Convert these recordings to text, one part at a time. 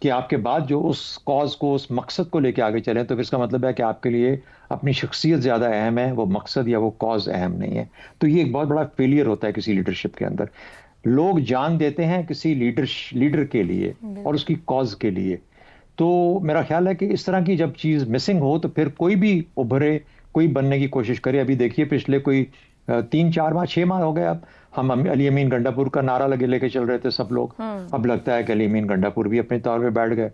کہ آپ کے بعد جو اس کاز کو اس مقصد کو لے کے آگے چلیں تو پھر اس کا مطلب ہے کہ آپ کے لیے اپنی شخصیت زیادہ اہم ہے, وہ مقصد یا وہ کاز اہم نہیں ہے. تو یہ ایک بہت بڑا فیلئر ہوتا ہے کسی لیڈرشپ کے اندر. لوگ جان دیتے ہیں کسی لیڈر کے لیے اور اس کی کاز کے لیے. تو میرا خیال ہے کہ اس طرح کی جب چیز مسنگ ہو تو پھر کوئی بھی ابھرے, کوئی بننے کی کوشش کرے. ابھی دیکھیے پچھلے کوئی 3-4 ماہ 6 ماہ ہو گئے اب ہم علی امین گنڈا پور کا نعرہ لے کے چل رہے تھے سب لوگ. اب لگتا ہے کہ علی امین گنڈا پور بھی اپنے طور پہ بیٹھ گئے.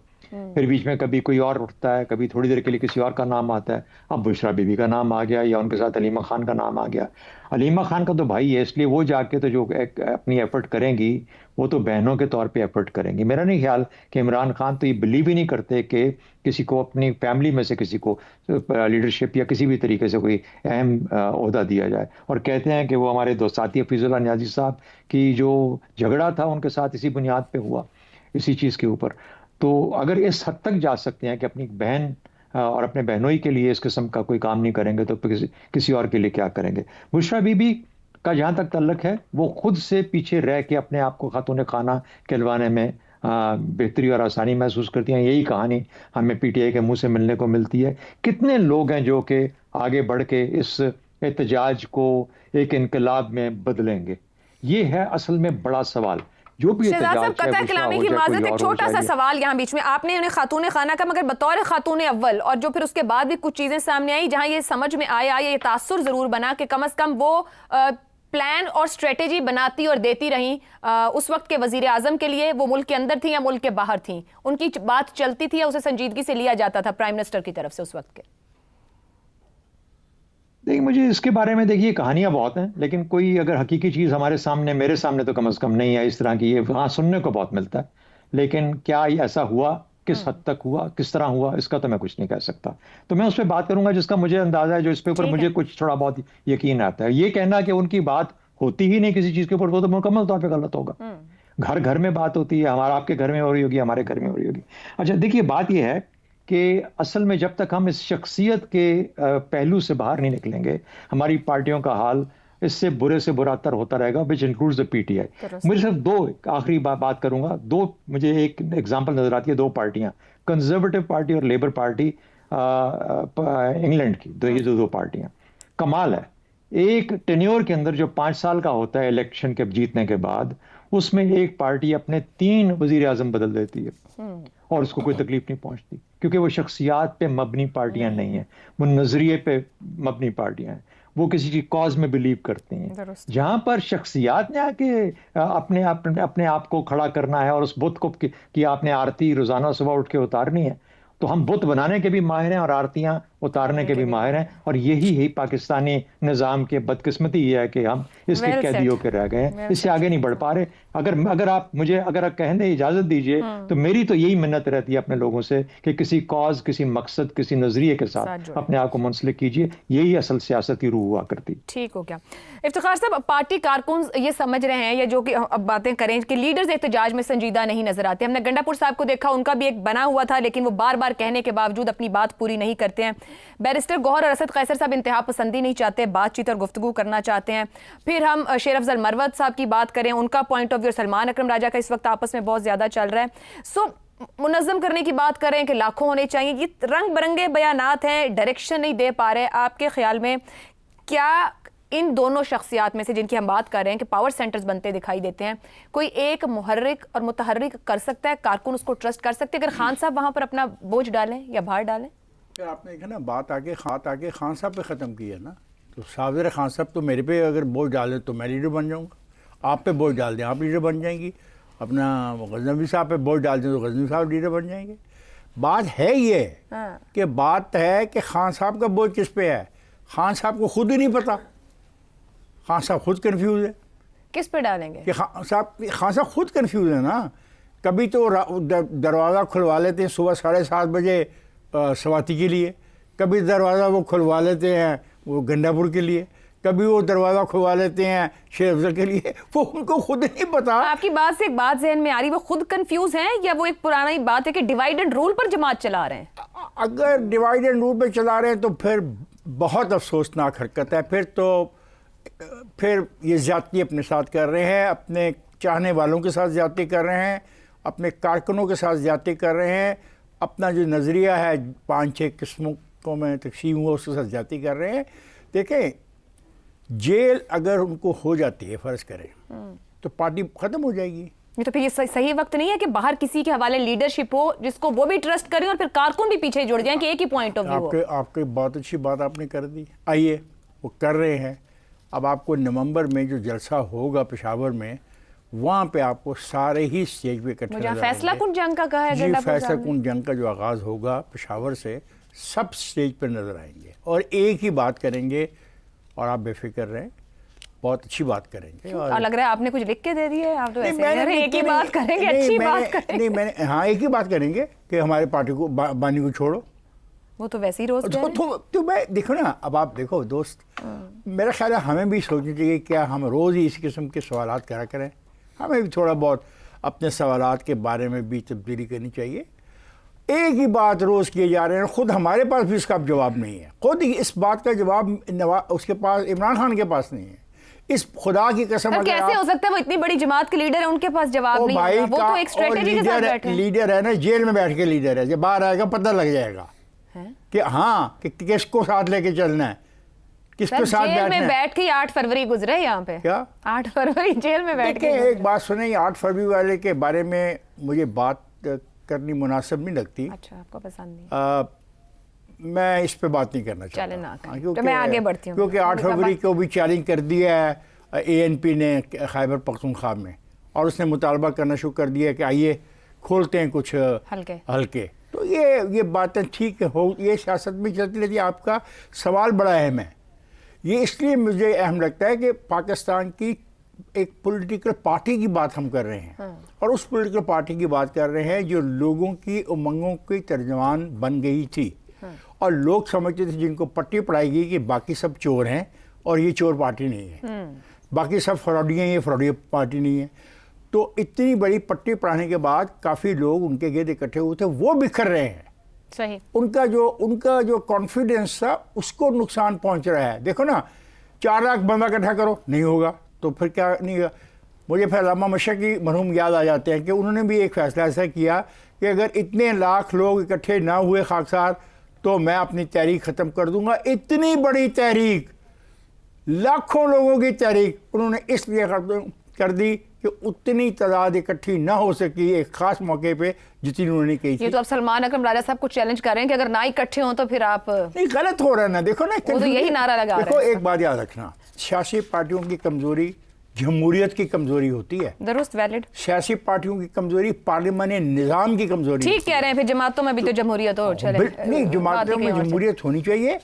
پھر بیچ میں کبھی کوئی اور اٹھتا ہے, کبھی تھوڑی دیر کے لیے کسی اور کا نام آتا ہے. اب بشرا بی بی کا نام آ گیا یا ان کے ساتھ علیمہ خان کا نام آ گیا. علیمہ خان کا تو بھائی ہے, اس لیے وہ جا کے تو جو اپنی ایفرٹ کریں گی وہ تو بہنوں کے طور پہ ایفرٹ کریں گی. میرا نہیں خیال کہ عمران خان تو یہ بلیو ہی نہیں کرتے کہ کسی کو اپنی فیملی میں سے کسی کو لیڈرشپ یا کسی بھی طریقے سے کوئی اہم عہدہ دیا جائے. اور کہتے ہیں کہ وہ ہمارے دوست ساتھی حفیظ اللہ نیازی صاحب کی جو جھگڑا تھا ان کے ساتھ اسی بنیاد پہ ہوا, اسی چیز کے اوپر. تو اگر اس حد تک جا سکتے ہیں کہ اپنی بہن اور اپنے بہنوئی کے لیے اس قسم کا کوئی کام نہیں کریں گے تو کسی اور کے لیے کیا کریں گے. بشرا بی بی کا جہاں تک تعلق ہے وہ خود سے پیچھے رہ کے اپنے آپ کو خاتون خانہ کہلوانے میں بہتری اور آسانی محسوس کرتی ہیں. یہی کہانی ہمیں پی ٹی آئی کے منہ سے ملنے کو ملتی ہے. کتنے لوگ ہیں جو کہ آگے بڑھ کے اس احتجاج کو ایک انقلاب میں بدلیں گے؟ یہ ہے اصل میں بڑا سوال. جو بھی شہزاد صاحب قطع کلامی کی معذرت, ایک چھوٹا سا سوال یہاں بیچ میں. آپ نے انہیں خاتون خانہ کا مگر بطور خاتون اول, اور جو پھر اس کے بعد بھی کچھ چیزیں سامنے آئی جہاں یہ سمجھ میں آیا, یہ تاثر ضرور بنا کہ کم از کم وہ پلان اور اسٹریٹجی بناتی اور دیتی رہیں اس وقت کے وزیر اعظم کے لیے, وہ ملک کے اندر تھیں یا ملک کے باہر تھیں, ان کی بات چلتی تھی یا اسے سنجیدگی سے لیا جاتا تھا پرائم منسٹر کی طرف سے اس وقت کے؟ دیکھیں مجھے اس کے بارے میں دیکھیے کہانیاں بہت ہیں, لیکن کوئی اگر حقیقی چیز ہمارے سامنے, میرے سامنے تو کم از کم نہیں ہے اس طرح کی. یہ ہاں سننے کو بہت ملتا ہے, لیکن کیا یہ ایسا ہوا, کس حد تک ہوا, کس طرح ہوا, اس کا تو میں کچھ نہیں کہہ سکتا. تو میں اس پہ بات کروں گا جس کا مجھے اندازہ ہے, جو اس پہ اوپر مجھے کچھ تھوڑا بہت یقین آتا ہے. یہ کہنا کہ ان کی بات ہوتی ہی نہیں کسی چیز کے اوپر, وہ تو مکمل طور پہ غلط ہوگا. گھر گھر میں بات ہوتی ہے, ہمارا آپ کے گھر میں ہو رہی ہوگی, ہمارے گھر میں ہو رہی ہوگی. اچھا دیکھیے بات یہ ہے کہ اصل میں جب تک ہم اس شخصیت کے پہلو سے باہر نہیں نکلیں گے, ہماری پارٹیوں کا حال اس سے برے سے برا تر ہوتا رہے گا, which includes the PTI. مجھے صرف دو آخری بات کروں گا, دو مجھے ایک ایگزامپل نظر آتی ہے. دو پارٹیاں, کنزرویٹو پارٹی اور لیبر پارٹی انگلینڈ کی, یہ دو پارٹیاں. کمال ہے, ایک ٹینیور کے اندر جو 5 سال کا ہوتا ہے الیکشن کے جیتنے کے بعد, اس میں ایک پارٹی اپنے 3 وزیر اعظم بدل دیتی ہے اور اس کو کوئی تکلیف نہیں پہنچتی, کیونکہ وہ شخصیات پہ مبنی پارٹیاں نہیں ہیں, وہ نظریے پہ مبنی پارٹیاں ہیں, وہ کسی کی کاز میں بلیو کرتے ہیں. جہاں پر شخصیات نے آ کے اپنے آپ کو کھڑا کرنا ہے اور اس بت کو کی آپ نے آرتی روزانہ صبح اٹھ کے اتارنی ہے, تو ہم بت بنانے کے بھی ماہر ہیں اور آرتیاں اتارنے کے بھی ماہر ہیں. اور یہی پاکستانی نظام کے بدقسمتی یہ ہے کہ ہم اس کے قیدی ہو کے رہ گئے ہیں, اس سے آگے نہیں بڑھ پا رہے. اگر آپ مجھے کہنے اجازت دیجئے تو میری تو یہی منت رہتی ہے اپنے لوگوں سے کہ کسی کاز, کسی مقصد, کسی نظریے کے ساتھ اپنے آپ کو منسلک کیجئے. یہی اصل سیاستی روح ہوا کرتی. ٹھیک ہو گیا. افتخار صاحب, پارٹی کارکن یہ سمجھ رہے ہیں یا جو کہ اب باتیں کریں کہ لیڈرز احتجاج میں سنجیدہ نہیں نظر آتے. ہم نے گنڈا پور صاحب کو دیکھا, ان کا بھی ایک بنا ہوا تھا لیکن وہ بار بار کہنے کے باوجود اپنی بات پوری نہیں کرتے ہیں. بیرسٹر گوہر اور اسد قیصر صاحب انتہا پسندی نہیں چاہتے, بات چیت اور گفتگو کرنا چاہتے ہیں. پھر ہم شیر افضل مروت صاحب کی بات کریں, ان کا پوائنٹ آف ویو, سلمان اکرم راجہ کا اس وقت آپس میں بہت زیادہ چل رہا ہے. منظم کرنے کی بات کریں کہ لاکھوں ہونے چاہیے, یہ رنگ برنگے بیانات ہیں, ڈائریکشن نہیں دے پا رہے. آپ کے خیال میں کیا ان دونوں شخصیات میں سے جن کی ہم بات کر رہے ہیں کہ پاور سینٹرز بنتے دکھائی دیتے ہیں, کوئی ایک محرک اور متحرک کر سکتا ہے, کارکن اس کو ٹرسٹ کر سکتے ہیں اگر خان صاحب وہاں پر اپنا بوجھ ڈالیں یا بھار ڈالیں؟ آپ نے دیکھا نا, بات آگے خان صاحب پہ ختم کی ہے نا. تو صابر خان صاحب تو میرے پہ اگر بوجھ ڈالیں تو میں لیڈر بن جاؤں گا, آپ پہ بوجھ ڈال دیں آپ لیڈر بن جائیں گی, اپنا غزنوی صاحب پہ بوجھ ڈال دیں تو غزنوی صاحب لیڈر بن جائیں گے. بات ہے یہ کہ بات ہے کہ خان صاحب کا بوجھ کس پہ ہے. خان صاحب کو خود ہی نہیں پتا, خان صاحب خود کنفیوز ہے. کس پہ ڈالیں گے؟ کہ خان صاحب خود کنفیوز ہے نا. کبھی تو دروازہ کھلوا لیتے ہیں صبح 7:30 بجے سواتی کے لیے, کبھی دروازہ وہ کھلوا لیتے ہیں وہ گنڈا پور کے لیے, کبھی وہ دروازہ کھلوا لیتے ہیں شیر افضل کے لیے. وہ ان کو خود نہیں پتا. آپ کی بات سے ایک بات ذہن میں آ رہی, وہ خود کنفیوز ہیں یا وہ ایک پرانی بات ہے کہ ڈیوائیڈ اینڈ رول پر جماعت چلا رہے ہیں؟ اگر ڈیوائیڈ اینڈ رول پہ چلا رہے ہیں تو پھر بہت افسوسناک حرکت ہے. پھر یہ زیادتی اپنے ساتھ کر رہے ہیں, اپنے چاہنے والوں کے ساتھ زیادتی کر رہے ہیں, اپنے کارکنوں کے ساتھ زیادتی کر رہے ہیں، اپنا جو نظریہ ہے 5-6 قسموں کو میں تقسیم ہوا اس کے ساتھ زیادتی کر رہے ہیں۔ دیکھیں جیل اگر ان کو ہو جاتی ہے فرض کریں تو پارٹی ختم ہو جائے گی۔ یہ تو پھر یہ صحیح وقت نہیں ہے کہ باہر کسی کے حوالے لیڈرشپ ہو جس کو وہ بھی ٹرسٹ کریں اور پھر کارکن بھی پیچھے جڑ جائیں کہ ایک ہی پوائنٹ آف ویو ہو۔ آپ کی بہت اچھی بات آپ نے کر دی، آئیے وہ کر رہے ہیں۔ اب آپ کو نومبر میں جو جلسہ ہوگا پشاور میں، وہاں پہ آپ کو سارے ہی اسٹیج پہ اکٹھے جہاں فیصلہ کن جنگ کا کہا ہے جی، ایجنڈا فیصلہ کن جنگ کا جو آغاز ہوگا پشاور سے، سب اسٹیج پہ نظر آئیں گے اور ایک ہی بات کریں گے، اور آپ بے فکر رہیں، بہت اچھی بات کریں گے۔ اور لگ رہا ہے آپ نے کچھ لکھ کے دے دی ہے، آپ تو ایسے کہہ رہے ہیں ایک ہی بات کریں گے، اچھی بات کریں گے۔ نہیں میں نے ہاں ایک ہی بات کریں گے کہ ہمارے پارٹی کو بانی کو چھوڑو۔ وہ تو ویسے ہی روز تو میں دیکھو نا، اب آپ دیکھو دوست، میرا خیال ہے ہمیں بھی سوچنا چاہیے کیا ہم روز ہی اس قسم کے سوالات کرا کریں، ہمیں بھی تھوڑا بہت اپنے سوالات کے بارے میں بھی تبدیلی کرنی چاہیے۔ ایک ہی بات روز کیے جا رہے ہیں، خود ہمارے پاس بھی اس کا جواب نہیں ہے، خود اس بات کا جواب اس کے پاس، عمران خان کے پاس نہیں ہے۔ اس خدا کی قسم کیسے ہو سکتا ہے، وہ اتنی بڑی جماعت کے لیڈر ہیں، ان کے پاس جواب نہیں ہے، وہ تو ایک اسٹریٹجی کے ساتھ بیٹھے ہیں۔ لیڈر ہے نا، جیل میں بیٹھ کے لیڈر ہے، جب باہر آئے گا پتہ لگ جائے گا کہ ہاں کہ کس کو ساتھ لے کے چلنا ہے، کس کو ساتھ بیٹھنا ہے۔ جیل میں بیٹھ کے 8 فروری گزرے یہاں پہ، کیا 8 فروری جیل میں بیٹھ کے۔ ایک بات سنیں، 8 فروری والے کے بارے میں مجھے بات کرنی مناسب نہیں لگتی۔ اچھا، آپ کو پسند نہیں؟ میں اس پہ بات نہیں کرنا چاہتا، چلیں نہ کریں تو میں آگے بڑھتی ہوں، کیونکہ 8 فروری کو بھی چیلنج کر دیا ہے ANP نے خیبر پختونخوا میں، اور اس نے مطالبہ کرنا شروع کر دیا کہ آئیے کھولتے ہیں کچھ حلقے۔ تو یہ باتیں ٹھیک ہو، یہ سیاست میں چلتی رہتی ہے۔ آپ کا سوال بڑا اہم ہے، یہ اس لیے مجھے اہم لگتا ہے کہ پاکستان کی ایک پولیٹیکل پارٹی کی بات ہم کر رہے ہیں، اور اس پولیٹیکل پارٹی کی بات کر رہے ہیں جو لوگوں کی امنگوں کی ترجمان بن گئی تھی، اور لوگ سمجھتے تھے جن کو پٹی پڑھائی گئی کہ باقی سب چور ہیں اور یہ چور پارٹی نہیں ہے، باقی سب فراڈی ہیں، یہ فراڈی پارٹی نہیں ہے۔ تو اتنی بڑی پٹی پڑھانے کے بعد کافی لوگ ان کے گرد اکٹھے ہوئے تھے، وہ بکھر رہے ہیں۔ صحیح، ان کا جو کانفیڈنس تھا اس کو نقصان پہنچ رہا ہے۔ دیکھو نا، 4 لاکھ بندہ اکٹھا کرو، نہیں ہوگا تو پھر کیا نہیں ہوگا۔ مجھے پھر علامہ مشرقی مرحوم یاد آ جاتے ہیں کہ انہوں نے بھی ایک فیصلہ ایسا کیا کہ اگر اتنے لاکھ لوگ اکٹھے نہ ہوئے خاکسار تو میں اپنی تحریک ختم کر دوں گا۔ اتنی بڑی تحریک، لاکھوں لوگوں کی تحریک انہوں نے اس لیے کر دی کہ اتنی تعداد اکٹھی نہ ہو سکی ایک خاص موقع پہ جتنی انہوں نے کہی تھی۔ یہ تو اب سلمان اکرم راجہ صاحب کو چیلنج کر رہے ہیں کہ اگر نہ اکٹھے ہوں تو پھر آپ نہیں، غلط ہو رہا ہے نا۔ دیکھو نا، وہ تو یہی نعرہ لگا رہے ہیں۔ دیکھو ایک بات یاد رکھنا، سیاسی پارٹیوں کی کمزوری جمہوریت کی کمزوری ہوتی ہے، درست، ویلڈ۔ سیاسی پارٹیوں کی کمزوری پارلیمانی نظام کی کمزوری۔ ٹھیک کہہ رہے ہیں، پھر جماعتوں میں بھی تو جمہوریت ہو، چلے نہیں، جماعتوں میں جمہوریت ہونی چاہیے،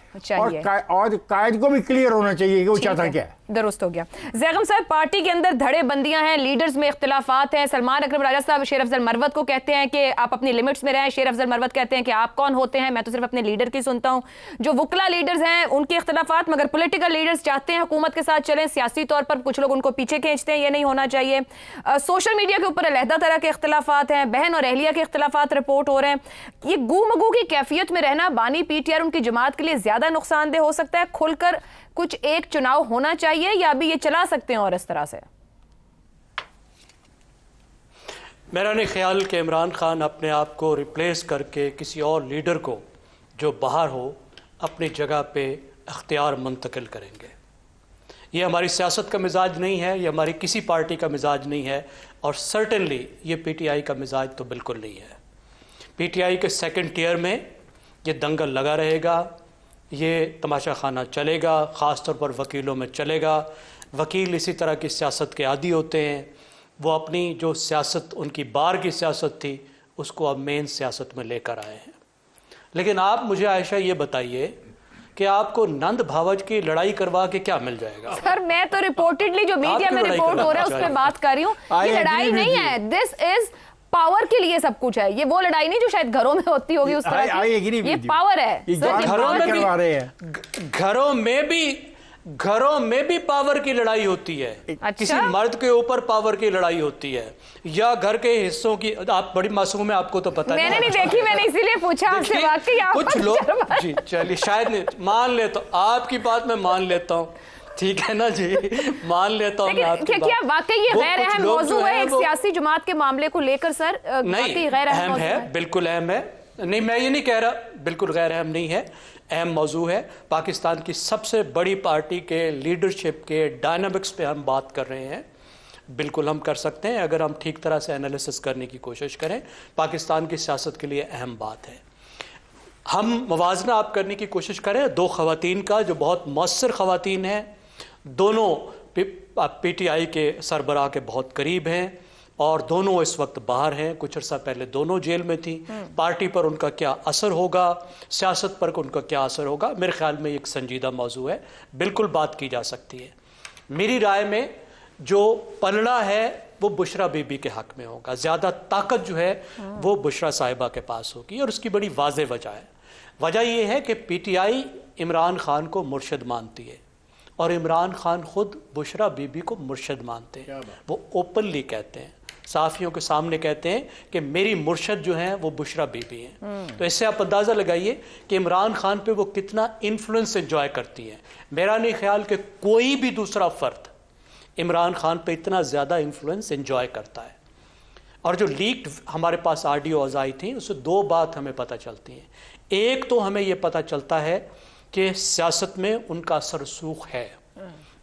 اور قائد کو بھی کلیئر ہونا چاہیے کہ وہ چاہتا کیا ہے۔ درست ہو گیا۔ زیغم صاحب، پارٹی کے اندر دھڑے بندیاں ہیں، لیڈرز میں اختلافات ہیں۔ سلمان اکرم راجہ صاحب شیر افضل مروت کو کہتے ہیں کہ آپ اپنی لمٹس میں رہیں، شیر افضل مروت کہتے ہیں کہ آپ کون ہوتے ہیں، میں تو صرف اپنے لیڈر کی سنتا ہوں۔ جو وکلا لیڈرز ہیں ان کے اختلافات، مگر پولیٹیکل لیڈرز چاہتے ہیں حکومت کے ساتھ چلیں، سیاسی طور پر کچھ لوگ ان کو پیچھے کھینچتے ہیں، یہ نہیں ہونا چاہیے۔ سوشل میڈیا کے اوپر علیحدہ طرح کے اختلافات ہیں، بہن اور اہلیہ کے اختلافات رپورٹ ہو رہے ہیں۔ یہ گو مگو کی کیفیت میں رہنا بانی PTR ان کی جماعت کے لیے زیادہ نقصان دہ ہو سکتا ہے؟ کھل کر کچھ ایک چناؤ ہونا چاہیے یا ابھی یہ چلا سکتے ہیں اور اس طرح سے؟ میرا نہیں خیال کہ عمران خان اپنے آپ کو ریپلیس کر کے کسی اور لیڈر کو جو باہر ہو اپنی جگہ پہ اختیار منتقل کریں گے۔ یہ ہماری سیاست کا مزاج نہیں ہے، یہ ہماری کسی پارٹی کا مزاج نہیں ہے، اور سرٹنلی یہ PTI کا مزاج تو بالکل نہیں ہے۔ PTI کے سیکنڈ ٹیئر میں یہ دنگل لگا رہے گا، یہ تماشا خانہ چلے گا، خاص طور پر وکیلوں میں چلے گا۔ وکیل اسی طرح کی سیاست کے عادی ہوتے ہیں، وہ اپنی جو سیاست ان کی بار کی سیاست تھی اس کو اب مین سیاست میں لے کر آئے ہیں۔ لیکن آپ مجھے عائشہ یہ بتائیے کہ آپ کو نند بھاوج کی لڑائی کروا کے کیا مل جائے گا؟ سر میں تو ریپورٹڈلی جو میڈیا میں رپورٹ ہو رہا ہے اس پہ بات کر رہی ہوں، یہ لڑائی نہیں ہے، دس از پاور کے لیے سب کچھ ہے، یہ وہ لڑائی نہیں جو شاید گھروں میں ہوتی ہوگی اس طرح کی، یہ پاور ہے۔ گھروں میں بھی پاور کی لڑائی ہوتی ہے، کسی مرد کے اوپر پاور کی لڑائی ہوتی ہے، یا گھر کے حصوں کی۔ آپ بڑی معصوم ہیں، آپ کو تو پتہ میں نے نہیں دیکھی، میں نے اسی لیے پوچھا آپ سے، واقعی کچھ لوگ جی چلیے شاید نہیں مان لیتا ہوں، آپ کی بات میں مان لیتا ہوں ٹھیک ہے نا جی, مان لیتا ہوں میں آپ کی کیا بات. واقعی یہ وہ غیر کچھ اہم لوگ موضوع جو ہے ہیں ایک وہ- سیاسی جماعت کے معاملے کو لے کر سر؟ واقعی نہیں, غیر اہم اہم موضوع ہے, بالکل اہم ہے. نہیں, میں یہ نہیں کہہ رہا بالکل غیر اہم نہیں ہے, اہم موضوع ہے. پاکستان کی سب سے بڑی پارٹی کے لیڈرشپ کے ڈائنامکس پہ ہم بات کر رہے ہیں. بالکل ہم کر سکتے ہیں اگر ہم ٹھیک طرح سے انالیسس کرنے کی کوشش کریں. پاکستان کی سیاست کے لیے اہم بات ہے. ہم موازنہ آپ کرنے کی کوشش کریں دو خواتین کا جو بہت مؤثر خواتین ہیں, دونوں پی ٹی آئی کے سربراہ کے بہت قریب ہیں اور دونوں اس وقت باہر ہیں. کچھ عرصہ پہلے دونوں جیل میں تھیں. پارٹی پر ان کا کیا اثر ہوگا, سیاست پر ان کا کیا اثر ہوگا, میرے خیال میں ایک سنجیدہ موضوع ہے, بالکل بات کی جا سکتی ہے. میری رائے میں جو پلڑا ہے وہ بشرا بی بی کے حق میں ہوگا. زیادہ طاقت جو ہے وہ بشرا صاحبہ کے پاس ہوگی اور اس کی بڑی واضح وجہ ہے. وجہ یہ ہے کہ P T I Imran Khan کو مرشد مانتی ہے اور عمران خان خود بشرا بی بی کو مرشد مانتے ہیں. وہ اوپنلی کہتے ہیں, صحافیوں کے سامنے کہتے ہیں کہ میری مرشد جو ہیں وہ بشرا بی بی ہیں. تو اس سے آپ اندازہ لگائیے کہ عمران خان پہ وہ کتنا انفلوئنس انجوائے کرتی ہیں. میرا نہیں خیال کہ کوئی بھی دوسرا فرد عمران خان پہ اتنا زیادہ انفلوئنس انجوائے کرتا ہے. اور جو لیکڈ ہمارے پاس آڈیوز آئی تھیں اس سے دو بات ہمیں پتہ چلتی ہیں. ایک تو ہمیں یہ پتہ چلتا ہے کہ سیاست میں ان کا اثر رسوخ ہے,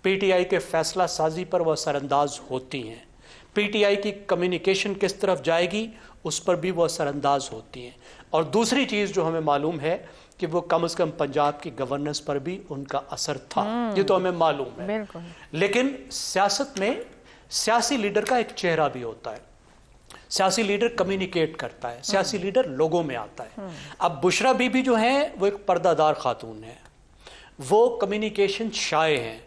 پی ٹی آئی کے فیصلہ سازی پر وہ اثر انداز ہوتی ہیں, پی ٹی آئی کی کمیونیکیشن کس طرف جائے گی اس پر بھی وہ اثر انداز ہوتی ہیں. اور دوسری چیز جو ہمیں معلوم ہے کہ وہ کم از کم پنجاب کی گورننس پر بھی ان کا اثر تھا, یہ تو ہمیں معلوم ہے. لیکن سیاست میں سیاسی لیڈر کا ایک چہرہ بھی ہوتا ہے. سیاسی لیڈر کمیونیکیٹ کرتا ہے, سیاسی لیڈر لوگوں میں آتا ہے. اب بشرا بی بی جو ہیں وہ ایک پردہ دار خاتون ہے, وہ کمیونیکیشن شائع ہیں,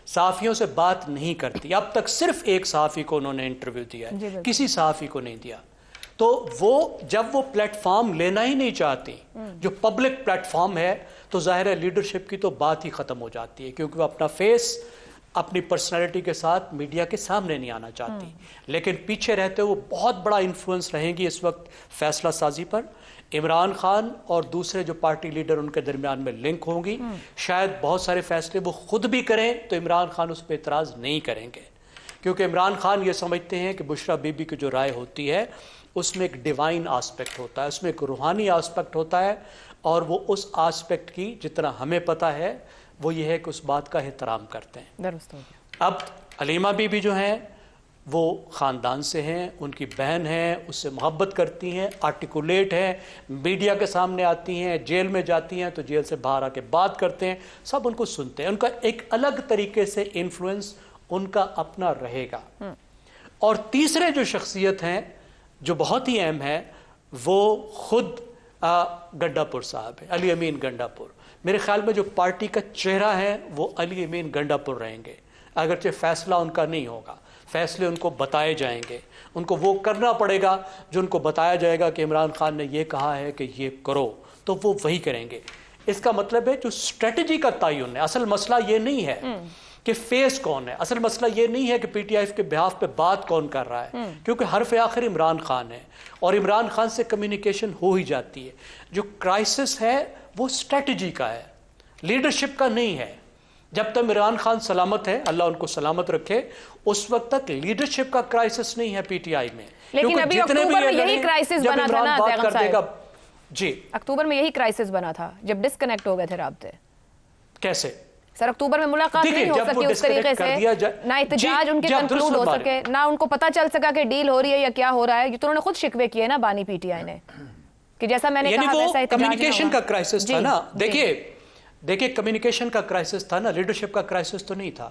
صحافیوں سے بات نہیں کرتی. اب تک صرف ایک صحافی کو انہوں نے انٹرویو دیا ہے, کسی صحافی کو نہیں دیا. تو وہ جب وہ پلیٹ فارم لینا ہی نہیں چاہتی, جو پبلک پلیٹ فارم ہے, تو ظاہر ہے لیڈرشپ کی تو بات ہی ختم ہو جاتی ہے, کیونکہ وہ اپنا فیس اپنی پرسنالٹی کے ساتھ میڈیا کے سامنے نہیں آنا چاہتی. لیکن پیچھے رہتے وہ بہت بڑا انفلوئنس رہیں گی اس وقت فیصلہ سازی پر. عمران خان اور دوسرے جو پارٹی لیڈر ان کے درمیان میں لنک ہوں گی, شاید بہت سارے فیصلے وہ خود بھی کریں تو عمران خان اس پہ اعتراض نہیں کریں گے, کیونکہ عمران خان یہ سمجھتے ہیں کہ بشرا بی بی کی جو رائے ہوتی ہے اس میں ایک ڈیوائن آسپیکٹ ہوتا ہے, اس میں ایک روحانی آسپیکٹ ہوتا ہے, اور وہ اس آسپیکٹ کی جتنا ہمیں پتہ ہے وہ یہ ہے کہ اس بات کا احترام کرتے ہیں. درست ہو گیا. اب علیمہ بی بی جو ہیں وہ خاندان سے ہیں, ان کی بہن ہیں, اس سے محبت کرتی ہیں, آرٹیکولیٹ ہیں, میڈیا کے سامنے آتی ہیں, جیل میں جاتی ہیں تو جیل سے باہر آ کے بات کرتے ہیں, سب ان کو سنتے ہیں. ان کا ایک الگ طریقے سے انفلوئنس ان کا اپنا رہے گا. اور تیسرے جو شخصیت ہیں جو بہت ہی اہم ہے وہ خود گنڈا پور صاحب ہیں, علی امین گنڈا پور. میرے خیال میں جو پارٹی کا چہرہ ہے وہ علی امین گنڈا پور رہیں گے, اگرچہ فیصلہ ان کا نہیں ہوگا, فیصلے ان کو بتائے جائیں گے, ان کو وہ کرنا پڑے گا جو ان کو بتایا جائے گا کہ عمران خان نے یہ کہا ہے کہ یہ کرو, تو وہ وہی کریں گے. اس کا مطلب ہے جو اسٹریٹجی کا تعین ہے, اصل مسئلہ یہ نہیں ہے کہ فیس کون ہے, اصل مسئلہ یہ نہیں ہے کہ پی ٹی آئی کے بہاف پہ بات کون کر رہا ہے, کیونکہ حرف آخر عمران خان ہے اور عمران خان سے کمیونیکیشن ہو ہی جاتی ہے. جو کرائسس ہے وہ اسٹریٹجی کا ہے, لیڈرشپ کا نہیں ہے. جب تک عمران خان سلامت ہے, اللہ ان کو سلامت رکھے, اس وقت تک لیڈرشپ کا کرائسس نہیں ہے پی ٹی آئی میں. لیکن ابھی اکتوبر میں یہی کرائسس بنا تھا نا زیغم صاحب, جی اکتوبر میں یہی کرائسس بنا تھا جب ڈسکنیکٹ ہو گئے تھے رابطے. کیسے سر اکتوبر میں ملاقات نہیں ہو سکی اس طریقے سے, نہ احتجاج ان کے کنکلوڈ ہو سکے, نہ ان کو پتہ چل سکا کہ ڈیل ہو رہی ہے یا کیا ہو رہا ہے. یہ تو انہوں نے خود شکوے کیے نا بانی پی ٹی آئی نے کہ جیسا میں نے کہا ویسا احتجاج کمیونیکیشن کا کرائسس تھا نا. دیکھیے کمیونیکیشن کا کرائسس تھا نا, لیڈرشپ کا کرائسس تو نہیں تھا.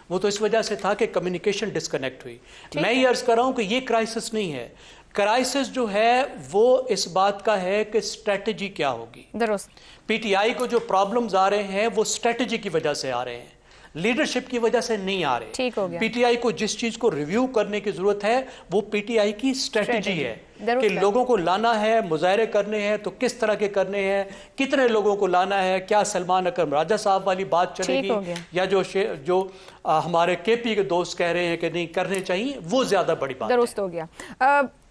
وہ تو اس وجہ سے تھا کہ کمیونیکیشن ڈسکنیکٹ ہوئی. میں یہ عرض کر رہا ہوں کہ یہ کرائسس نہیں ہے. کرائسس جو ہے وہ اس بات کا ہے کہ اسٹریٹجی کیا ہوگی. درست. پی ٹی آئی کو جو پرابلمز آ رہے ہیں وہ اسٹریٹجی کی وجہ سے آ رہے ہیں, لیڈرشپ کی وجہ سے نہیں آ رہے. ٹھیک ہو گیا. پی ٹی آئی کو جس چیز کو ریویو کرنے کی ضرورت ہے وہ پی ٹی آئی کی اسٹریٹجی ہے کہ لوگوں کو لانا ہے, مظاہرے کرنے ہیں تو کس طرح کے کرنے ہیں, کتنے لوگوں کو لانا ہے, کیا سلمان اکرم راجہ صاحب والی بات چلے گی یا جو ہمارے کے پی کے دوست کہہ رہے ہیں کہ نہیں کرنے چاہیے, وہ زیادہ بڑی بات ہے. درست ہو گیا.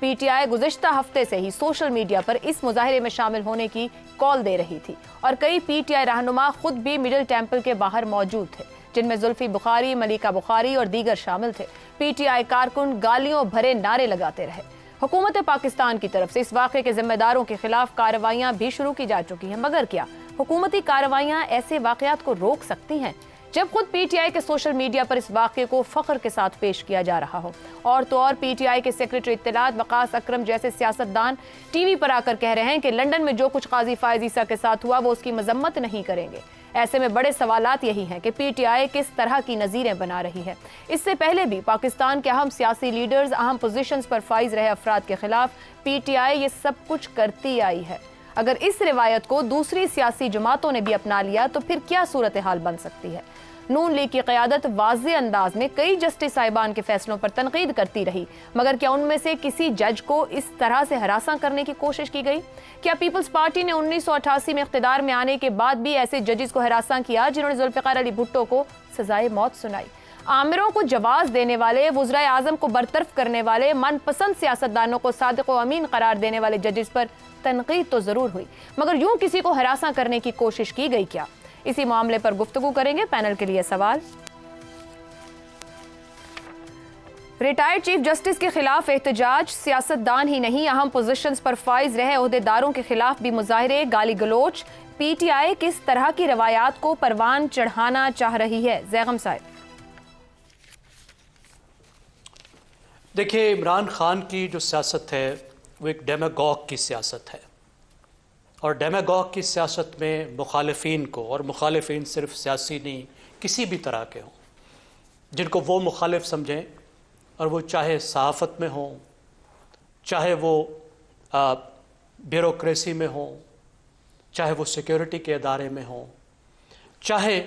پی ٹی آئی گزشتہ ہفتے سے ہی سوشل میڈیا پر اس مظاہرے میں شامل ہونے کی کال دے رہی تھی اور کئی پی ٹی آئی رہنما خود بھی مڈل ٹیمپل کے باہر موجود تھے، جن میں زلفی بخاری، ملیکہ بخاری اور دیگر شامل تھے۔ پی ٹی آئی کارکن گالیوں بھرے نعرے لگاتے رہے۔ حکومت پاکستان کی طرف سے اس واقعے کے ذمہ داروں کے خلاف کارروائیاں بھی شروع کی جا چکی ہیں، مگر کیا حکومتی کارروائیاں ایسے واقعات کو روک سکتی ہیں؟ جب خود پی ٹی آئی کے سوشل میڈیا پر اس واقعے کو فخر کے ساتھ پیش کیا جا رہا ہو، اور تو اور پی ٹی آئی کے سیکریٹری اطلاعات وقاص اکرم جیسے سیاستدان ٹی وی پر آ کر کہہ رہے ہیں کہ لندن میں جو کچھ قاضی فائز عیسیٰ کے ساتھ ہوا وہ اس کی مذمت نہیں کریں گے۔ ایسے میں بڑے سوالات یہی ہیں کہ پی ٹی آئی کس طرح کی نظیریں بنا رہی ہے۔ اس سے پہلے بھی پاکستان کے اہم سیاسی لیڈرز، اہم پوزیشنز پر فائز رہے افراد کے خلاف پی ٹی آئی یہ سب کچھ کرتی آئی ہے۔ اگر اس روایت کو دوسری سیاسی جماعتوں نے بھی اپنا لیا تو پھر کیا صورتحال بن سکتی ہے؟ نون لیگ کی قیادت واضح انداز میں کئی جسٹس صاحبان کے فیصلوں پر تنقید کرتی رہی، مگر کیا ان میں سے کسی جج کو اس طرح سے ہراساں کرنے کی کوشش کی گئی؟ کیا پیپلز پارٹی نے 1988 میں اقتدار میں آنے کے بعد بھی ایسے ججز کو ہراساں کیا جنہوں نے ذوالفقار علی بھٹو کو سزائے موت سنائی؟ آمروں کو جواز دینے والے، وزرائے اعظم کو برطرف کرنے والے، من پسند سیاستدانوں کو صادق و امین قرار دینے والے ججز پر تنقید تو ضرور ہوئی، مگر یوں کسی کو ہراساں کرنے کی کوشش کی گئی کیا؟ اسی معاملے پر گفتگو کریں گے۔ پینل کے لیے سوال: ریٹائرڈ چیف جسٹس کے خلاف احتجاج، سیاستدان ہی نہیں اہم پوزیشنز پر فائز رہے عہدیداروں کے خلاف بھی مظاہرے، گالی گلوچ، پی ٹی آئی کس طرح کی روایات کو پروان چڑھانا چاہ رہی ہے؟ زیغم صاحب۔ دیکھیے، عمران خان کی جو سیاست ہے وہ ایک ڈیماگوگ کی سیاست ہے، اور ڈیماگوگ کی سیاست میں مخالفین کو، اور مخالفین صرف سیاسی نہیں کسی بھی طرح کے ہوں، جن کو وہ مخالف سمجھیں، اور وہ چاہے صحافت میں ہوں، چاہے وہ بیوروکریسی میں ہوں، چاہے وہ سیکیورٹی کے ادارے میں ہوں، چاہے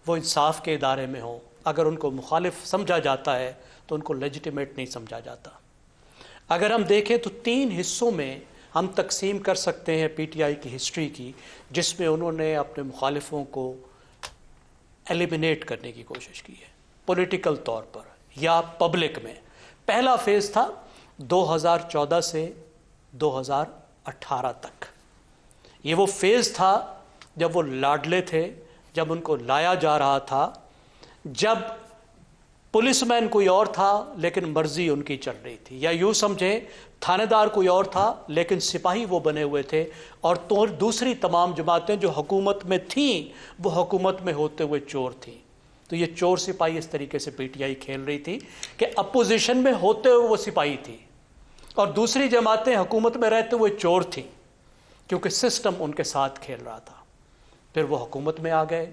وہ انصاف کے ادارے میں ہوں، اگر ان کو مخالف سمجھا جاتا ہے تو ان کو لیجیٹیمیٹ نہیں سمجھا جاتا۔ اگر ہم دیکھیں تو 3 حصوں میں ہم تقسیم کر سکتے ہیں پی ٹی آئی کی ہسٹری کی، جس میں انہوں نے اپنے مخالفوں کو ایلیمینیٹ کرنے کی کوشش کی ہے، پولیٹیکل طور پر یا پبلک میں۔ پہلا فیز تھا 2014 سے 2018 تک۔ یہ وہ فیز تھا جب وہ لاڈلے تھے، جب ان کو لایا جا رہا تھا، جب پولیس مین کوئی اور تھا لیکن مرضی ان کی چل رہی تھی، یا یوں سمجھیں تھانے دار کوئی اور تھا لیکن سپاہی وہ بنے ہوئے تھے، اور دوسری تمام جماعتیں جو حکومت میں تھیں وہ حکومت میں ہوتے ہوئے چور تھیں۔ تو یہ چور سپاہی اس طریقے سے پی ٹی آئی کھیل رہی تھی کہ اپوزیشن میں ہوتے ہوئے وہ سپاہی تھی، اور دوسری جماعتیں حکومت میں رہتے ہوئے چور تھیں، کیونکہ سسٹم ان کے ساتھ کھیل رہا تھا۔ پھر وہ حکومت میں آ گئے،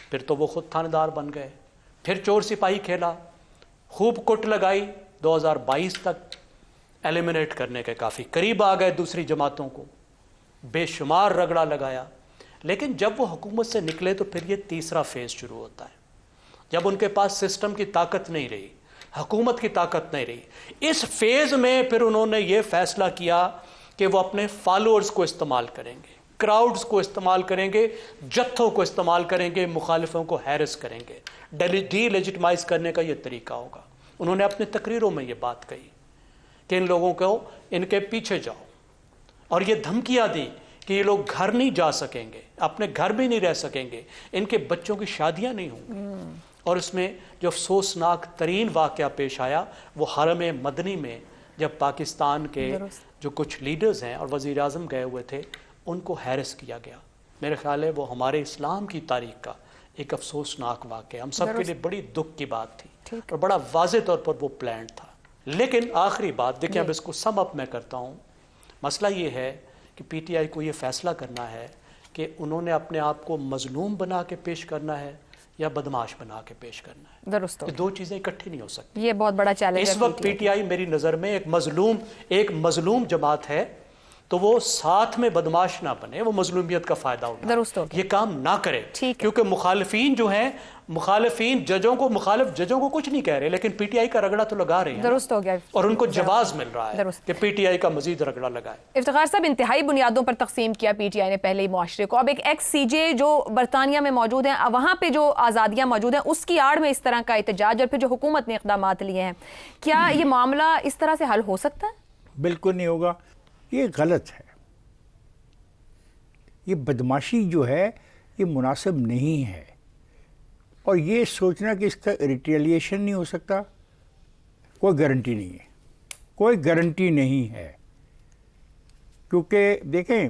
پھر تو وہ خود تھانے دار بن گئے، پھر چور سپاہی کھیلا، خوب کٹ لگائی، 2022 تک ایلیمینیٹ کرنے کے کافی قریب آ گئے دوسری جماعتوں کو، بے شمار رگڑا لگایا۔ لیکن جب وہ حکومت سے نکلے تو پھر یہ تیسرا فیز شروع ہوتا ہے، جب ان کے پاس سسٹم کی طاقت نہیں رہی، حکومت کی طاقت نہیں رہی۔ اس فیز میں پھر انہوں نے یہ فیصلہ کیا کہ وہ اپنے فالوورز کو استعمال کریں گے، کراؤڈز کو استعمال کریں گے، جتھوں کو استعمال کریں گے، مخالفوں کو ہیرس کریں گے، ڈی لیجٹمائز کرنے کا یہ طریقہ ہوگا۔ انہوں نے اپنے تقریروں میں یہ بات کہی کہ ان لوگوں کو ان کے پیچھے جاؤ، اور یہ دھمکیاں دیں کہ یہ لوگ گھر نہیں جا سکیں گے، اپنے گھر بھی نہیں رہ سکیں گے، ان کے بچوں کی شادیاں نہیں ہوں گی۔ اور اس میں جو افسوسناک ترین واقعہ پیش آیا وہ حرم مدنی میں، جب پاکستان کے جو کچھ لیڈرز ہیں اور وزیر اعظم گئے ہوئے تھے، ان کو ہیرس کیا گیا۔ میرے خیال ہے وہ ہمارے اسلام کی تاریخ کا ایک افسوسناک واقعہ، ہم سب کے لیے بڑی دکھ کی بات تھی، اور بڑا واضح طور پر وہ پلانڈ تھا۔ لیکن آخری بات دیکھیں، اب اس کو سم اپ میں کرتا ہوں، مسئلہ یہ ہے کہ پی ٹی آئی کو یہ فیصلہ کرنا ہے کہ انہوں نے اپنے آپ کو مظلوم بنا کے پیش کرنا ہے یا بدماش بنا کے پیش کرنا ہے۔ درست، یہ دو چیزیں اکٹھی نہیں ہو سکتی۔ یہ بہت بڑا چیلنج ہے۔ اس وقت پی ٹی آئی میری نظر میں ایک مظلوم جماعت ہے، تو وہ ساتھ میں بدماش نہ بنے، وہ مظلومیت کا فائدہ اٹھائے، درست ہو گیا، یہ کام نہ کرے، کیونکہ مخالفین جو ہیں، مخالف ججوں کو کچھ نہیں کہہ رہے، لیکن پی ٹی آئی کا رگڑا تو لگا رہے ہیں، درست ہو گیا، اور ان کو جواز مل رہا ہے کہ پی ٹی آئی کا مزید رگڑا لگائے۔ افتخار صاحب، انتہائی بنیادوں پر تقسیم کیا پی ٹی آئی نے پہلے ہی معاشرے کو۔ اب ایک ایکس سی جے جو برطانیہ میں موجود ہیں، وہاں پہ جو آزادیاں موجود ہیں، اس کی آڑ میں اس طرح کا احتجاج، اور پھر جو حکومت نے اقدامات لیے ہیں، کیا یہ معاملہ اس طرح سے حل ہو سکتا ہے؟ بالکل نہیں ہوگا. یہ غلط ہے. یہ بدماشی جو ہے یہ مناسب نہیں ہے. اور یہ سوچنا کہ اس کا ریٹیلیشن نہیں ہو سکتا, کوئی گارنٹی نہیں ہے, کوئی گارنٹی نہیں ہے. کیونکہ دیکھیں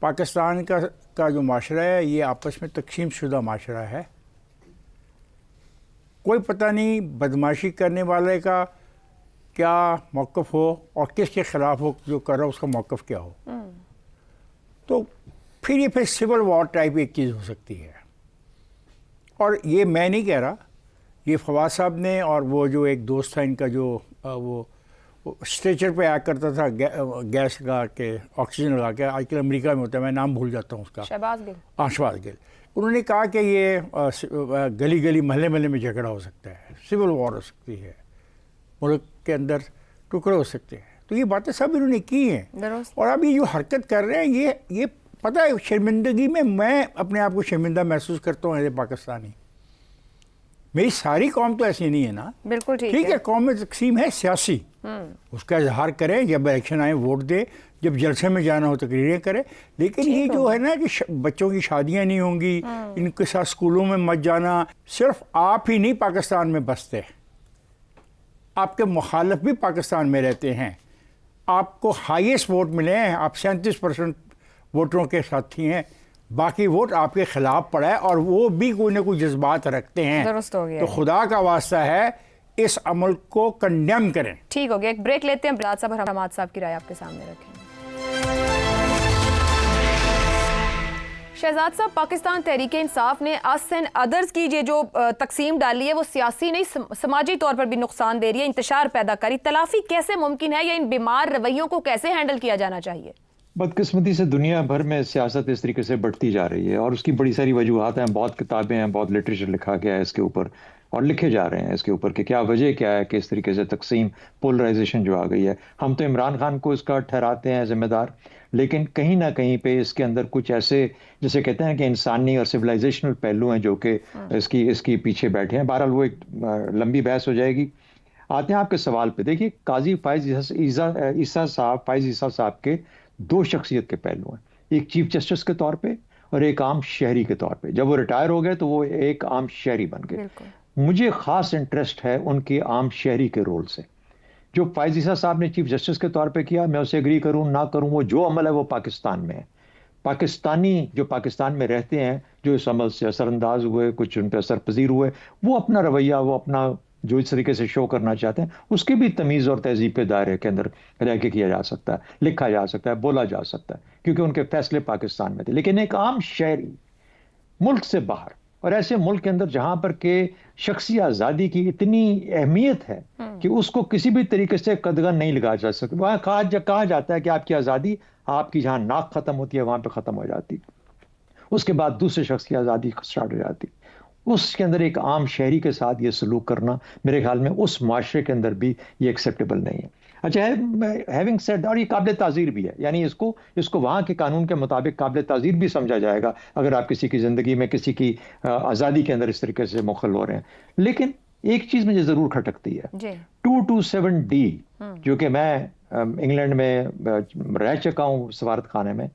پاکستان کا جو معاشرہ ہے یہ آپس میں تقسیم شدہ معاشرہ ہے. کوئی پتہ نہیں بدماشی کرنے والے کا کیا موقف ہو اور کس کے خلاف ہو, جو کر رہا ہو اس کا موقف کیا ہو. تو پھر سول وار ٹائپ ایک چیز ہو سکتی ہے. اور یہ میں نہیں کہہ رہا, یہ فواد صاحب نے اور وہ جو ایک دوست تھا ان کا جو وہ اسٹریچر پہ آیا کرتا تھا گیس لگا کے, آکسیجن لگا کے, آج کل امریکہ میں ہوتا ہے, میں نام بھول جاتا ہوں اس کا, شہباز گل. شہباز گل. انہوں نے کہا کہ یہ گلی گلی محلے محلے میں جھگڑا ہو سکتا ہے, سول وار ہو سکتی ہے, ملک کے اندر ٹکڑے ہو سکتے ہیں. تو یہ باتیں سب انہوں نے کی ہیں. اور اب یہ جو حرکت کر رہے ہیں یہ پتہ ہے شرمندگی میں اپنے آپ کو شرمندہ محسوس کرتا ہوں ایز اے پاکستانی. میری ساری قوم تو ایسی نہیں ہے نا. بالکل ٹھیک ہے, قوم میں تقسیم ہے سیاسی, اس کا اظہار کریں, جب الیکشن آئے ووٹ دے, جب جلسے میں جانا ہو تقریریں کریں. لیکن یہ جو ہے نا کہ بچوں کی شادیاں نہیں ہوں گی, ان کے ساتھ اسکولوں میں مت جانا. صرف آپ ہی نہیں پاکستان میں بستے, آپ کے مخالف بھی پاکستان میں رہتے ہیں. آپ کو ہائیسٹ ووٹ ملے ہیں, آپ 37% ووٹروں کے ساتھی ہیں, باقی ووٹ آپ کے خلاف پڑا ہے, اور وہ بھی کوئی نہ کوئی جذبات رکھتے ہیں. درست ہو گیا. تو خدا کا واسطہ ہے اس عمل کو کنڈیم کریں. ٹھیک ہو گیا, ایک بریک لیتے ہیں. بلال صاحب اور حماد صاحب کی رائے آپ کے سامنے رکھیں. شہزاد صاحب, پاکستان تحریک انصاف نے اس اینڈ ادرس کی یہ جو تقسیم ڈالی ہے وہ سیاسی نہیں سماجی طور پر بھی نقصان دے رہی ہے, انتشار پیدا کری. تلافی کیسے ممکن ہے, یا ان بیمار رویوں کو کیسے ہینڈل کیا جانا چاہیے؟ بدقسمتی سے دنیا بھر میں سیاست اس طریقے سے بڑھتی جا رہی ہے, اور اس کی بڑی ساری وجوہات ہیں. بہت کتابیں ہیں, بہت لٹریچر لکھا گیا ہے اس کے اوپر, اور لکھے جا رہے ہیں اس کے اوپر کہ کیا وجہ کیا ہے کہ اس طریقے سے تقسیم, پولرائزیشن جو آ گئی ہے. ہم تو عمران خان کو اس کا ٹھہراتے ہیں ذمہ دار, لیکن کہیں نہ کہیں پہ اس کے اندر کچھ ایسے جسے کہتے ہیں کہ انسانی اور سویلائزیشنل پہلو ہیں جو کہ اس کی پیچھے بیٹھے ہیں. بہرحال وہ ایک لمبی بحث ہو جائے گی. آتے ہیں آپ کے سوال پہ. دیکھیے, قاضی فائز عیسیٰ صاحب کے دو شخصیت کے پہلو ہیں, ایک چیف جسٹس کے طور پہ اور ایک عام شہری کے طور پہ. جب وہ ریٹائر ہو گئے تو وہ ایک عام شہری بن گئے. مجھے خاص انٹرسٹ ہے ان کے عام شہری کے رول سے. جو فائز عیسیٰ صاحب نے چیف جسٹس کے طور پہ کیا, میں اسے اگری کروں نہ کروں, وہ جو عمل ہے وہ پاکستان میں ہے. پاکستانی جو پاکستان میں رہتے ہیں, جو اس عمل سے اثر انداز ہوئے, کچھ ان پہ اثر پذیر ہوئے, وہ اپنا رویہ, وہ اپنا جو اس طریقے سے شو کرنا چاہتے ہیں, اس کے بھی تمیز اور تہذیب کے دائرے کے اندر رہ کے کیا جا سکتا ہے, لکھا جا سکتا ہے, بولا جا سکتا ہے, کیونکہ ان کے فیصلے پاکستان میں تھے. لیکن ایک عام شہری ملک سے باہر, اور ایسے ملک کے اندر جہاں پر کہ شخصی آزادی کی اتنی اہمیت ہے کہ اس کو کسی بھی طریقے سے قدغن نہیں لگا جا سکتا. وہاں کہا جاتا ہے کہ آپ کی آزادی, آپ کی جہاں ناک ختم ہوتی ہے وہاں پہ ختم ہو جاتی, اس کے بعد دوسرے شخص کی آزادی اسٹارٹ ہو جاتی. اس کے اندر ایک عام شہری کے ساتھ یہ سلوک کرنا میرے خیال میں اس معاشرے کے اندر بھی یہ ایکسیپٹیبل نہیں ہے. اچھا, ہیونگ سیڈ, اور یہ قابل تعزیر بھی ہے, یعنی اس کو وہاں کے قانون کے مطابق قابل تعزیر بھی سمجھا جائے گا اگر آپ کسی کی زندگی میں کسی کی آزادی کے اندر اس طریقے سے مخل ہو رہے ہیں. لیکن ایک چیز مجھے ضرور کھٹکتی ہے, 227D, جو کہ میں انگلینڈ میں رہ چکا ہوں سفارت خانے میں.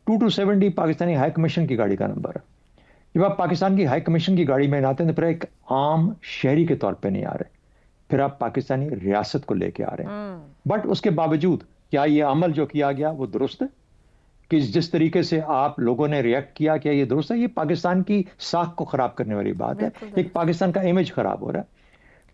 227D پاکستانی ہائی کمیشن کی گاڑی کا نمبر ہے. جب آپ پاکستان کی ہائی کمیشن کی گاڑی میں آتے ہیں تو پھر ایک عام شہری کے طور پہ نہیں آ رہے, پھر آپ پاکستانی ریاست کو لے کے آ رہے ہیں. بٹ اس کے باوجود کیا یہ عمل جو کیا گیا وہ درست ہے؟ کہ جس طریقے سے آپ لوگوں نے ریئیکٹ کیا, کیا یہ درست ہے؟ یہ پاکستان کی ساکھ کو خراب کرنے والی بات ہے. ایک پاکستان کا امیج خراب ہو رہا ہے.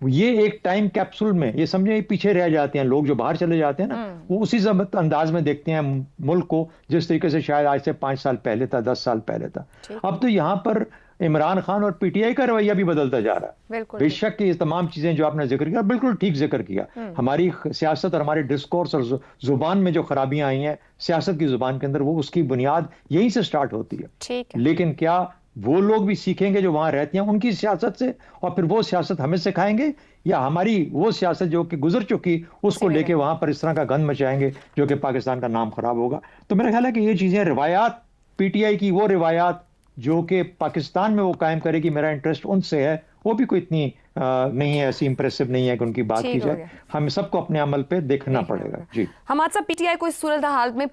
یہ ایک ٹائم کیپسول میں, یہ سمجھیں پیچھے رہ جاتے ہیں لوگ جو باہر چلے جاتے ہیں نا, وہ اسی انداز میں دیکھتے ہیں ملک کو جس طریقے سے شاید آج سے 5 سال پہلے تھا, 10 سال پہلے تھا. اب تو یہاں پر عمران خان اور پی ٹی آئی کا رویہ بھی بدلتا جا رہا ہے. بے شک یہ تمام چیزیں جو آپ نے ذکر کیا, بالکل ٹھیک ذکر کیا. ہماری سیاست اور ہمارے ڈسکورس اور زبان میں جو خرابیاں آئی ہیں سیاست کی زبان کے اندر, وہ اس کی بنیاد یہیں سے سٹارٹ ہوتی ہے. لیکن کیا وہ لوگ بھی سیکھیں گے جو وہاں رہتے ہیں ان کی سیاست سے, اور پھر وہ سیاست ہمیں سکھائیں گے, یا ہماری وہ سیاست جو کہ گزر چکی اس کو لے کے وہاں پر اس طرح کا گند مچائیں گے جو کہ پاکستان کا نام خراب ہوگا؟ تو میرا خیال ہے کہ یہ چیزیں, روایات پی ٹی آئی کی, وہ روایات جو کہ پاکستان میں وہ قائم کرے گی, میرا انٹرسٹ ان سے ہے, وہ بھی کوئی اتنی نہیں ہے, ایسی امپریسو نہیں ہے کہ ان کی بات کی جائے. ہم سب کو اپنے عمل پہ دیکھنا پڑے گا. جی حماد صاحب, پی ٹی آئی کو اس صورت حال میں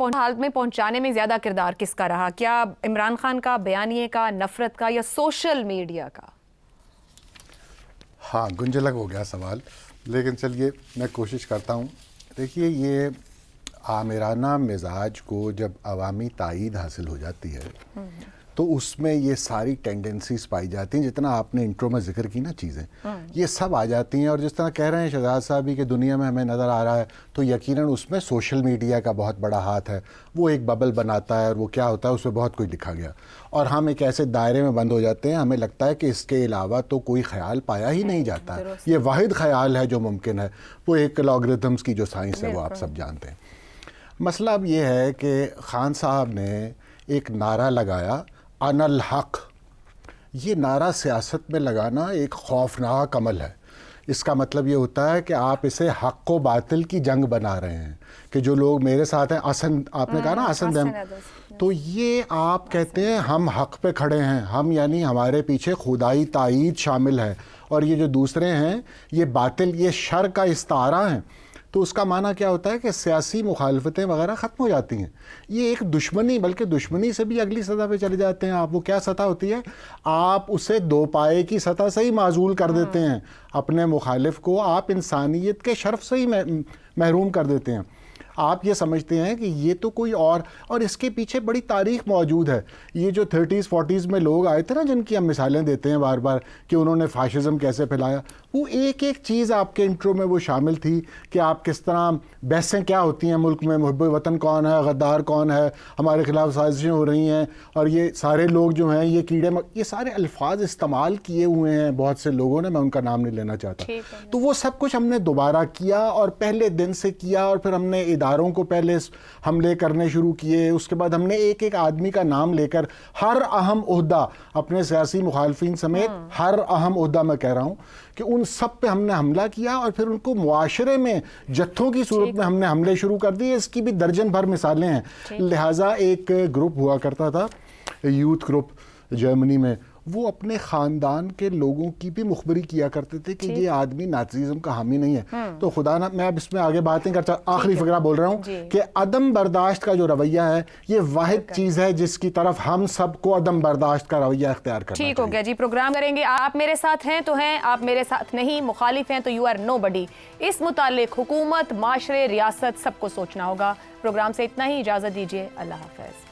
پہنچانے میں زیادہ کردار کس کا رہا؟ کیا عمران خان کا, بیانیے کا, نفرت کا, یا سوشل میڈیا کا؟ ہاں, گنجلک ہو گیا سوال, لیکن چلیے میں کوشش کرتا ہوں. دیکھیے, یہ آمرانہ مزاج کو جب عوامی تائید حاصل ہو جاتی ہے تو اس میں یہ ساری ٹینڈنسیز پائی جاتی ہیں, جتنا آپ نے انٹرو میں ذکر کی نا چیزیں, یہ سب آ جاتی ہیں. اور جس طرح کہہ رہے ہیں شہزاد صاحب بھی کہ دنیا میں ہمیں نظر آ رہا ہے, تو یقیناً اس میں سوشل میڈیا کا بہت بڑا ہاتھ ہے. وہ ایک ببل بناتا ہے, اور وہ کیا ہوتا ہے اس میں بہت کچھ لکھا گیا, اور ہم ایک ایسے دائرے میں بند ہو جاتے ہیں, ہمیں لگتا ہے کہ اس کے علاوہ تو کوئی خیال پایا ہی نہیں جاتا ہے. یہ واحد خیال ہے جو ممکن ہے, وہ ایک لاگرتھمز کی جو سائنس ہے وہ آپ سب جانتے ہیں. مسئلہ اب یہ ہے کہ خان صاحب نے ایک نعرہ لگایا, انا الحق. یہ نعرہ سیاست میں لگانا ایک خوفناک عمل ہے. اس کا مطلب یہ ہوتا ہے کہ آپ اسے حق و باطل کی جنگ بنا رہے ہیں, کہ جو لوگ میرے ساتھ ہیں, اسن آپ نے کہا نا اسن دم, تو یہ آپ کہتے ہیں ہم حق پہ کھڑے ہیں, ہم یعنی ہمارے پیچھے خدائی تائید شامل ہے, اور یہ جو دوسرے ہیں یہ باطل, یہ شر کا استعارہ ہیں. تو اس کا معنی کیا ہوتا ہے کہ سیاسی مخالفتیں وغیرہ ختم ہو جاتی ہیں. یہ ایک دشمنی, بلکہ دشمنی سے بھی اگلی سطح پہ چلے جاتے ہیں آپ. وہ کیا سطح ہوتی ہے؟ آپ اسے دو پائے کی سطح سے ہی معزول کر دیتے ہیں, اپنے مخالف کو آپ انسانیت کے شرف سے ہی محروم کر دیتے ہیں. آپ یہ سمجھتے ہیں کہ یہ تو کوئی اور اس کے پیچھے بڑی تاریخ موجود ہے. یہ جو 30s 40s میں لوگ آئے تھے نا, جن کی ہم مثالیں دیتے ہیں بار بار کہ انہوں نے فاشزم کیسے پھیلایا, وہ ایک ایک چیز آپ کے انٹرو میں وہ شامل تھی کہ آپ کس طرح بحثیں کیا ہوتی ہیں ملک میں, محب وطن کون ہے, غدار کون ہے, ہمارے خلاف سازشیں ہو رہی ہیں, اور یہ سارے لوگ جو ہیں یہ کیڑے, یہ سارے الفاظ استعمال کیے ہوئے ہیں بہت سے لوگوں نے, میں ان کا نام نہیں لینا چاہتا. تو وہ سب کچھ ہم نے دوبارہ کیا, اور پہلے دن سے کیا, اور پھر ہم نے اداروں کو پہلے حملے کرنے شروع کیے. اس کے بعد ہم نے ایک ایک آدمی کا نام لے کر ہر اہم عہدہ, اپنے سیاسی مخالفین سمیت ہر اہم عہدہ میں کہہ رہا ہوں کہ ان سب پہ ہم نے حملہ کیا, اور پھر ان کو معاشرے میں جتھوں کی صورت میں ہم نے حملے شروع کر دیے. اس کی بھی درجن بھر مثالیں ہیں. لہٰذا ایک گروپ ہوا کرتا تھا, یوتھ گروپ جرمنی میں, وہ اپنے خاندان کے لوگوں کی بھی مخبری کیا کرتے تھے کہ یہ آدمی نازیزم کا حامی نہیں ہے. تو خدا نہ, میں اب اس میں آگے بات نہیں کرتا, آخری فقرہ بول رہا ہوں کہ عدم برداشت کا جو رویہ ہے, یہ واحد چیز ہے جس کی طرف ہم سب کو عدم برداشت کا رویہ اختیار کرنا چاہیے. ٹھیک ہو گیا جی, پروگرام کریں گے. آپ میرے ساتھ ہیں تو ہیں, آپ میرے ساتھ نہیں, مخالف ہیں تو یو آر نو بڈی. اس متعلق حکومت, معاشرے, ریاست سب کو سوچنا ہوگا. پروگرام سے اتنا ہی, اجازت دیجیے, اللہ حافظ.